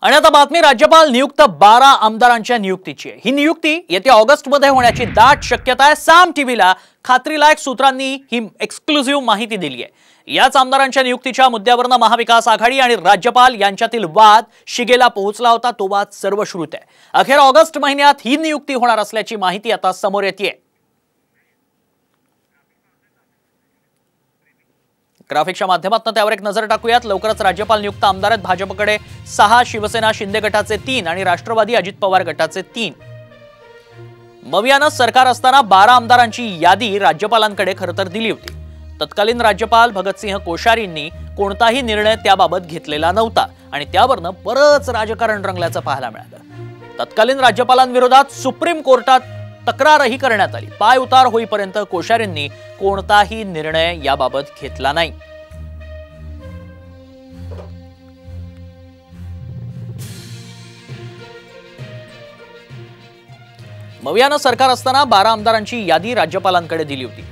आणि आता बातमी राज्यपाल नियुक्त 12 आमदारांच्या नियुक्तीची आहे। ही नियुक्ती येत्या ऑगस्टमध्ये होण्याची दाट शक्यता आहे। साम टीव्हीला खात्रीलायक सूत्रांनी ही एक्सक्लुझिव्ह माहिती दिली आहे। याच आमदारांच्या नियुक्तीच्या मुद्द्यावरून महाविकास आघाडी आणि राज्यपाल यांच्यातील वाद शिगेला पोहोचला होता। तो वाद सर्वश्रुत आहे। अखेर ऑगस्ट महिन्यात ही नियुक्ती होणार असल्याची माहिती आता समोर येते। ग्राफिक्सच्या माध्यमातून त्यावर एक नजर टाकूयात। लवकरच राज्यपाल नियुक्त आमदार आहेत। भाजपकडे 6, शिवसेना शिंदे गटाचे 3 आणि राष्ट्रवादी अजित पवार गटाचे 3। मवियानं सरकार असताना 12 आमदारांची यादी राज्यपालांकडे खरं तर दिली होती। तत्कालीन राज्यपाल भगतसिंह कोश्यारींनी कोणताही निर्णय त्याबाबत घेतलेला नव्हता आणि त्यावरनं बरंच राजकारण रंगल्याचं पाहायला मिळालं। तत्कालीन राज्यपालांविरोधात सुप्रीम कोर्टात तक्रारही करण्यात आली। पाय उतार होईपर्यंत कोश्यारींनी कोणताही निर्णय याबाबत घेतला नाही। मवियानं सरकार असताना 12 आमदारांची यादी राज्यपालांकडे दिली होती।